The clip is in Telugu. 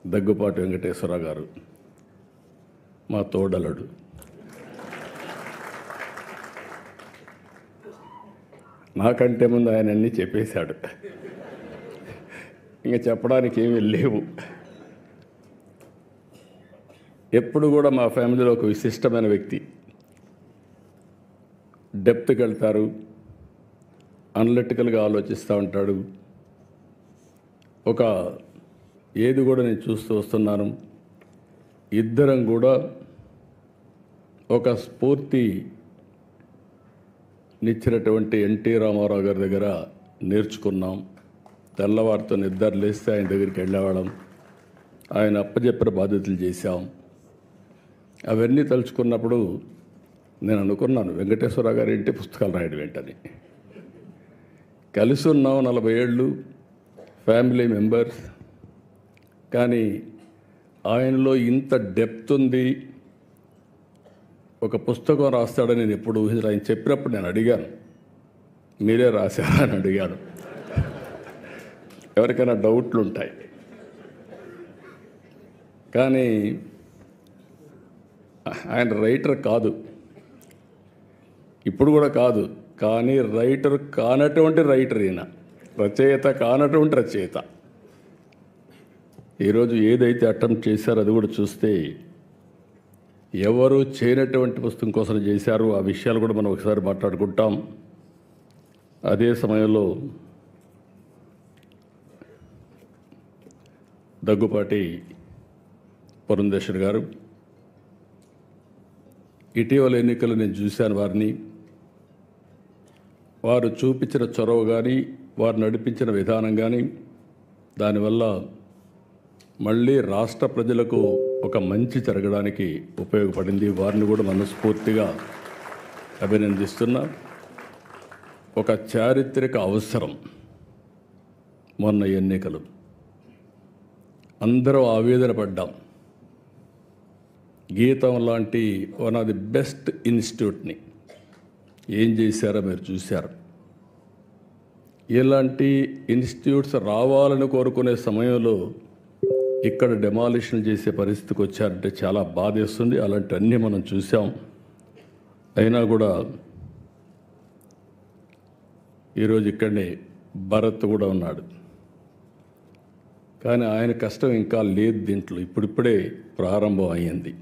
దగ్గుపాటి వెంకటేశ్వరరావు గారు మా తోడలుడు. నాకంటే ముందు ఆయన అన్నీ చెప్పేశాడు, ఇంకా చెప్పడానికి ఏమీ లేవు. ఎప్పుడు కూడా మా ఫ్యామిలీలో ఒక విశిష్టమైన వ్యక్తి. డెప్త్కి వెళ్తారు, అనలిటికల్గా ఆలోచిస్తూ ఉంటాడు. ఒక ఏది కూడా నేను చూస్తూ వస్తున్నాను, ఇద్దరం కూడా ఒక స్ఫూర్తినిచ్చినటువంటి ఎన్టీ రామారావు గారి దగ్గర నేర్చుకున్నాం. తెల్లవారితో నిద్ర లేస్తే ఆయన దగ్గరికి వెళ్ళేవాళ్ళం, ఆయన అప్పచెప్పిన బాధ్యతలు చేశాం. అవన్నీ తలుచుకున్నప్పుడు నేను అనుకున్నాను, వెంకటేశ్వరరావు గారి ఇంటి పుస్తకాలు రాయడం ఏంటని. కలిసి ఉన్నాం 40 ఏళ్ళు, ఫ్యామిలీ మెంబర్స్. కానీ ఆయనలో ఇంత డెప్త్ ఉంది, ఒక పుస్తకం రాస్తాడని నేను ఎప్పుడు ఊహించలేదు. ఆయన చెప్పినప్పుడు నేను అడిగాను, మీరే రాశారా అని అడిగాను. ఎవరికైనా డౌట్లు ఉంటాయి, కానీ ఆయన రైటర్ కాదు, ఇప్పుడు కూడా కాదు. కానీ రైటర్ కానటువంటి రైటర్ ఈయన, రచయిత కానటువంటి రచయిత. ఈరోజు ఏదైతే అటెంప్ట్ చేశారో అది కూడా చూస్తే ఎవరు చేయనటువంటి పుస్తకం కోసం చేశారు. ఆ విషయాలు కూడా మనం ఒకసారి మాట్లాడుకుంటాం. అదే సమయంలో దగ్గుపాటి పురంధేశ్వర్ గారు, ఇటీవల ఎన్నికలు నేను చూశాను వారిని. వారు చూపించిన చొరవ కానీ, వారు నడిపించిన విధానం కానీ, దానివల్ల మళ్ళీ రాష్ట్ర ప్రజలకు ఒక మంచి జరగడానికి ఉపయోగపడింది. వారిని కూడా మనస్ఫూర్తిగా అభినందిస్తున్నా. ఒక చారిత్రక అవసరం మొన్న ఎన్నికలు, అందరూ ఆవేదన పడ్డాం. గీతం లాంటి వన్ ఆఫ్ ది బెస్ట్ ఇన్స్టిట్యూట్ని ఏం చేశారో మీరు చూశారు. ఇలాంటి ఇన్స్టిట్యూట్స్ రావాలని కోరుకునే సమయంలో ఇక్కడ డెమాలిషన్ చేసే పరిస్థితికి వచ్చారంటే చాలా బాధేస్తుంది. అలాంటివన్నీ మనం చూసాం. అయినా కూడా ఈరోజు ఇక్కడనే భరత్ కూడా ఉన్నాడు. కానీ ఆయన కష్టం ఇంకా లేదు దీంట్లో, ఇప్పుడిప్పుడే ప్రారంభం అయ్యింది.